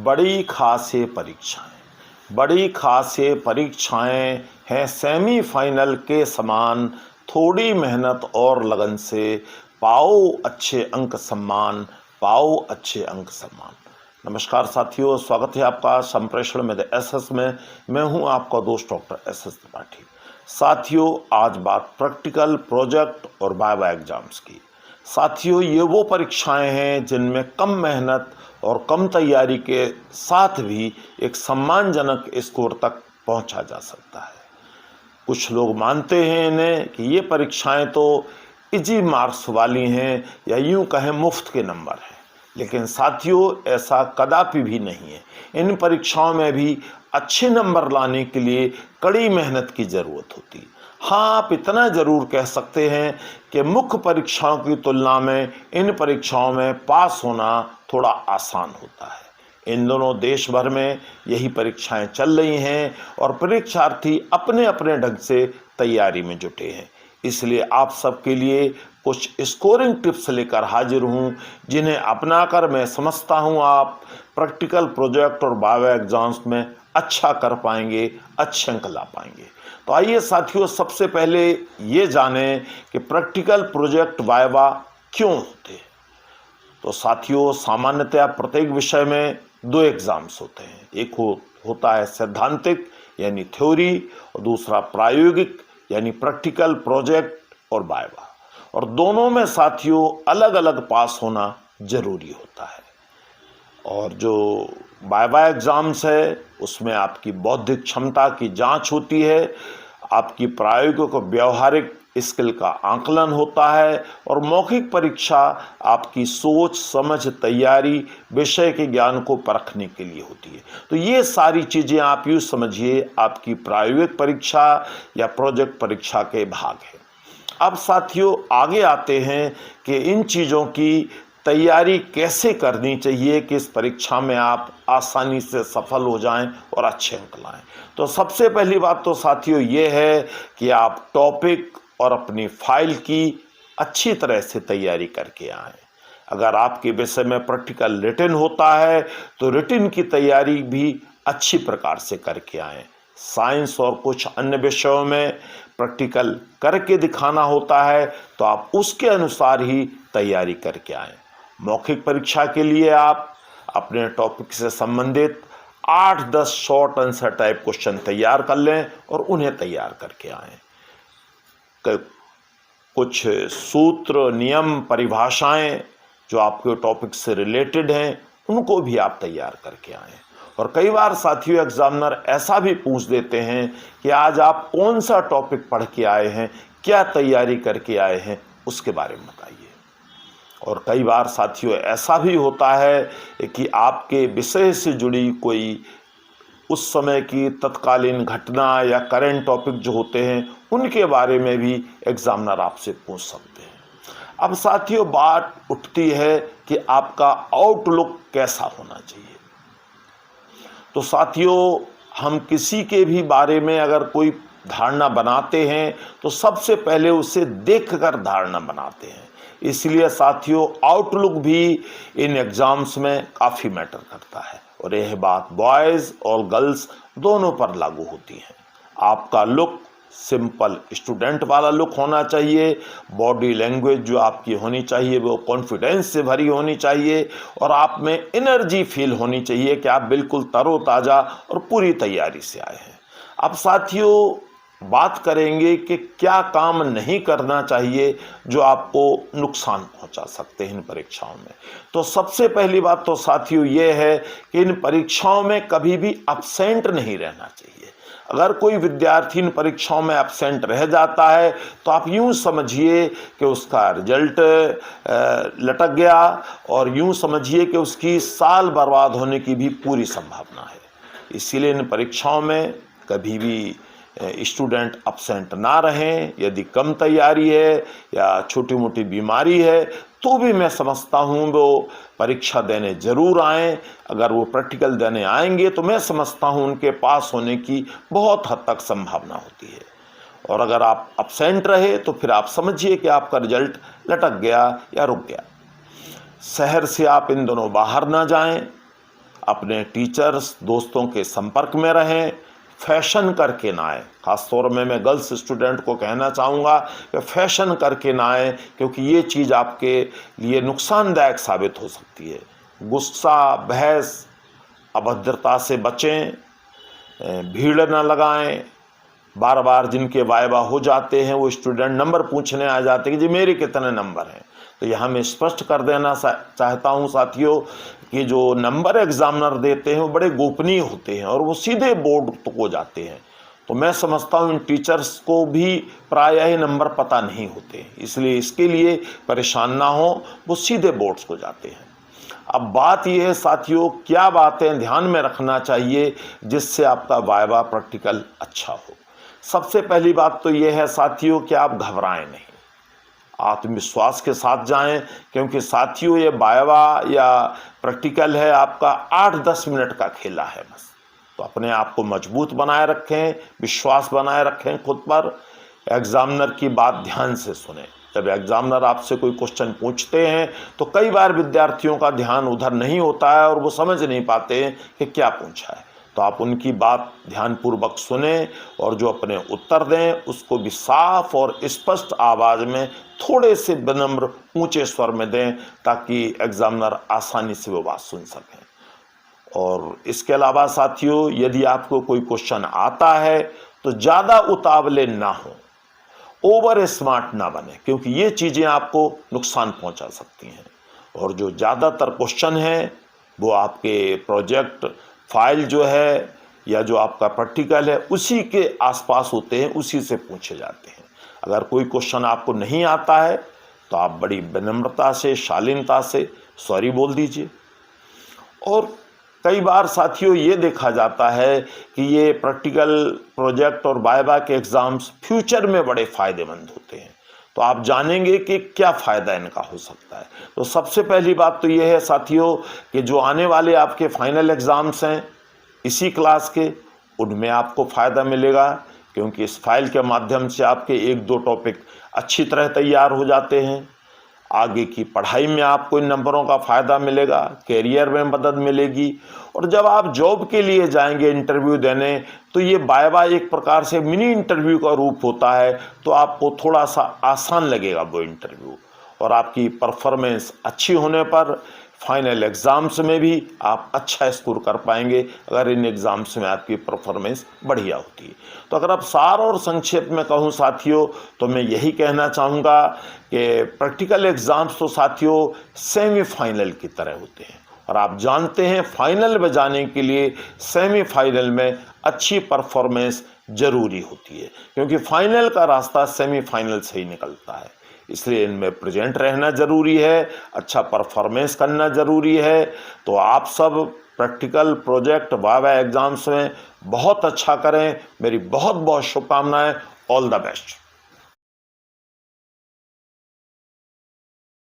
बड़ी खास ये परीक्षाएं हैं सेमीफाइनल के समान। थोड़ी मेहनत और लगन से पाओ अच्छे अंक सम्मान। नमस्कार साथियों, स्वागत है आपका संप्रेषण में एसएस में। मैं हूं आपका दोस्त डॉक्टर एसएस त्रिपाठी। साथियों, आज बात प्रैक्टिकल, प्रोजेक्ट और वाइवा एग्जाम्स की। साथियों, ये वो परीक्षाएं हैं जिनमें कम मेहनत और कम तैयारी के साथ भी एक सम्मानजनक स्कोर तक पहुंचा जा सकता है। कुछ लोग मानते हैं इन्हें कि ये परीक्षाएं तो इजी मार्क्स वाली हैं या यूं कहें मुफ्त के नंबर हैं, लेकिन साथियों ऐसा कदापि भी नहीं है। इन परीक्षाओं में भी अच्छे नंबर लाने के लिए कड़ी मेहनत की ज़रूरत होती है। हाँ, आप इतना ज़रूर कह सकते हैं कि मुख्य परीक्षाओं की तुलना में इन परीक्षाओं में पास होना थोड़ा आसान होता है। इन दोनों देश भर में यही परीक्षाएं चल रही हैं और परीक्षार्थी अपने अपने ढंग से तैयारी में जुटे हैं। इसलिए आप सबके लिए कुछ स्कोरिंग टिप्स लेकर हाजिर हूं, जिन्हें अपनाकर मैं समझता हूं आप प्रैक्टिकल, प्रोजेक्ट और वाइवा एग्जाम्स में अच्छा कर पाएंगे, अच्छे अंक ला पाएंगे। तो आइए साथियों, सबसे पहले ये जानें कि प्रैक्टिकल, प्रोजेक्ट, वाइवा क्यों होते हैं। तो साथियों, सामान्यतः प्रत्येक विषय में 2 एग्जाम्स होते हैं। एक होता है सैद्धांतिक यानी थ्योरी, और दूसरा प्रायोगिक यानी प्रैक्टिकल, प्रोजेक्ट और वाइवा। और दोनों में साथियों अलग अलग पास होना जरूरी होता है। और जो वाइवा एग्जाम्स है उसमें आपकी बौद्धिक क्षमता की जांच होती है, आपकी प्रायोगिक और व्यवहारिक स्किल का आकलन होता है, और मौखिक परीक्षा आपकी सोच, समझ, तैयारी, विषय के ज्ञान को परखने के लिए होती है। तो ये सारी चीज़ें आप यूँ समझिए आपकी प्रायोगिक परीक्षा या प्रोजेक्ट परीक्षा के भाग हैं। अब साथियों आगे आते हैं कि इन चीज़ों की तैयारी कैसे करनी चाहिए कि इस परीक्षा में आप आसानी से सफल हो जाएं और अच्छे अंक लाएं। तो सबसे पहली बात तो साथियों ये है कि आप टॉपिक और अपनी फाइल की अच्छी तरह से तैयारी करके आएं। अगर आपके विषय में प्रैक्टिकल रिटन होता है तो रिटन की तैयारी भी अच्छी प्रकार से करके आएं। साइंस और कुछ अन्य विषयों में प्रैक्टिकल करके दिखाना होता है तो आप उसके अनुसार ही तैयारी करके आएं। मौखिक परीक्षा के लिए आप अपने टॉपिक से संबंधित 8-10 शॉर्ट आंसर टाइप क्वेश्चन तैयार कर लें और उन्हें तैयार करके आएं। कुछ सूत्र, नियम, परिभाषाएं जो आपके टॉपिक से रिलेटेड हैं उनको भी आप तैयार करके आएं। और कई बार साथियों एग्जामिनर ऐसा भी पूछ देते हैं कि आज आप कौन सा टॉपिक पढ़ के आए हैं, क्या तैयारी करके आए हैं, उसके बारे में बताइए। और कई बार साथियों ऐसा भी होता है कि आपके विषय से जुड़ी कोई उस समय की तत्कालीन घटना या करंट टॉपिक जो होते हैं उनके बारे में भी एग्जामिनर आपसे पूछ सकते हैं। अब साथियों बात उठती है कि आपका आउटलुक कैसा होना चाहिए। तो साथियों हम किसी के भी बारे में अगर कोई धारणा बनाते हैं तो सबसे पहले उसे देखकर धारणा बनाते हैं। इसलिए साथियों आउटलुक भी इन एग्जाम्स में काफ़ी मैटर करता है, और यह बात बॉयज़ और गर्ल्स दोनों पर लागू होती है। आपका लुक सिंपल स्टूडेंट वाला लुक होना चाहिए। बॉडी लैंग्वेज जो आपकी होनी चाहिए वो कॉन्फिडेंस से भरी होनी चाहिए, और आप में एनर्जी फील होनी चाहिए कि आप बिल्कुल तरोताज़ा और पूरी तैयारी से आए हैं। अब साथियों बात करेंगे कि क्या काम नहीं करना चाहिए जो आपको नुकसान पहुंचा सकते हैं इन परीक्षाओं में। तो सबसे पहली बात तो साथियों ये है कि इन परीक्षाओं में कभी भी एब्सेंट नहीं रहना चाहिए। अगर कोई विद्यार्थी इन परीक्षाओं में एब्सेंट रह जाता है तो आप यूं समझिए कि उसका रिजल्ट लटक गया, और यूं समझिए कि उसकी साल बर्बाद होने की भी पूरी संभावना है। इसीलिए इन परीक्षाओं में कभी भी स्टूडेंट एब्सेंट ना रहें। यदि कम तैयारी है या छोटी मोटी बीमारी है तो भी मैं समझता हूँ वो परीक्षा देने ज़रूर आएँ। अगर वो प्रैक्टिकल देने आएंगे तो मैं समझता हूँ उनके पास होने की बहुत हद तक संभावना होती है। और अगर आप एब्सेंट रहे तो फिर आप समझिए कि आपका रिजल्ट लटक गया या रुक गया। शहर से आप इन दोनों बाहर ना जाएं। अपने टीचर्स दोस्तों के संपर्क में रहें, फैशन करके ना आए। खास तौर में मैं गर्ल्स स्टूडेंट को कहना चाहूँगा कि फैशन करके ना आए, क्योंकि ये चीज़ आपके लिए नुकसानदायक साबित हो सकती है। गुस्सा, बहस, अभद्रता से बचें, भीड़ न लगाएं। बार बार जिनके वाइवा हो जाते हैं वो स्टूडेंट नंबर पूछने आ जाते हैं कि जी मेरे कितने नंबर हैं। तो यहाँ मैं स्पष्ट कर देना चाहता हूँ साथियों कि जो नंबर एग्जामिनर देते हैं वो बड़े गोपनीय होते हैं और वो सीधे बोर्ड को जाते हैं। तो मैं समझता हूँ इन टीचर्स को भी प्रायः ही नंबर पता नहीं होते, इसलिए इसके लिए परेशान ना हो, वो सीधे बोर्ड्स को जाते हैं। अब बात यह है साथियों, क्या बातें ध्यान में रखना चाहिए जिससे आपका वाइवा प्रैक्टिकल अच्छा हो। सबसे पहली बात तो यह है साथियों कि आप घबराएं नहीं, आत्मविश्वास के साथ जाएं, क्योंकि साथियों ये वाइवा या प्रैक्टिकल है आपका 8-10 मिनट का खेला है बस। तो अपने आप को मजबूत बनाए रखें, विश्वास बनाए रखें खुद पर। एग्जामिनर की बात ध्यान से सुने। जब एग्जामिनर आपसे कोई क्वेश्चन पूछते हैं तो कई बार विद्यार्थियों का ध्यान उधर नहीं होता है और वो समझ नहीं पाते हैं कि क्या पूछा है। तो आप उनकी बात ध्यानपूर्वक सुने और जो अपने उत्तर दें उसको भी साफ और स्पष्ट आवाज़ में थोड़े से विनम्र ऊंचे स्वर में दें, ताकि एग्जामिनर आसानी से वो बात सुन सकें। और इसके अलावा साथियों, यदि आपको कोई क्वेश्चन आता है तो ज़्यादा उतावले ना हो, ओवर स्मार्ट ना बने, क्योंकि ये चीज़ें आपको नुकसान पहुंचा सकती हैं। और जो ज़्यादातर क्वेश्चन हैं वो आपके प्रोजेक्ट फाइल जो है या जो आपका प्रैक्टिकल है उसी के आसपास होते हैं, उसी से पूछे जाते हैं। अगर कोई क्वेश्चन आपको नहीं आता है तो आप बड़ी विनम्रता से, शालीनता से सॉरी बोल दीजिए। और कई बार साथियों ये देखा जाता है कि ये प्रैक्टिकल, प्रोजेक्ट और वाइवा के एग्ज़ाम्स फ्यूचर में बड़े फ़ायदेमंद होते हैं। तो आप जानेंगे कि क्या फ़ायदा इनका हो सकता है। तो सबसे पहली बात तो ये है साथियों कि जो आने वाले आपके फाइनल एग्ज़ाम्स हैं इसी क्लास के, उनमें आपको फ़ायदा मिलेगा, क्योंकि इस फाइल के माध्यम से आपके 1-2 टॉपिक अच्छी तरह तैयार हो जाते हैं। आगे की पढ़ाई में आपको इन नंबरों का फ़ायदा मिलेगा, कैरियर में मदद मिलेगी। और जब आप जॉब के लिए जाएंगे इंटरव्यू देने, तो ये वाइवा एक प्रकार से मिनी इंटरव्यू का रूप होता है, तो आपको थोड़ा सा आसान लगेगा वो इंटरव्यू। और आपकी परफॉर्मेंस अच्छी होने पर फाइनल एग्ज़ाम्स में भी आप अच्छा स्कोर कर पाएंगे, अगर इन एग्ज़ाम्स में आपकी परफॉर्मेंस बढ़िया होती है। तो अगर आप सार और संक्षेप में कहूँ साथियों, तो मैं यही कहना चाहूँगा कि प्रैक्टिकल एग्ज़ाम्स तो साथियों सेमीफाइनल की तरह होते हैं, और आप जानते हैं फाइनल में जाने के लिए सेमीफाइनल में अच्छी परफॉर्मेंस ज़रूरी होती है, क्योंकि फाइनल का रास्ता सेमीफाइनल से ही निकलता है। इसलिए इनमें प्रेजेंट रहना ज़रूरी है, अच्छा परफॉर्मेंस करना ज़रूरी है। तो आप सब प्रैक्टिकल, प्रोजेक्ट, वाइवा एग्ज़ाम्स में बहुत अच्छा करें। मेरी बहुत बहुत शुभकामनाएं। All the best.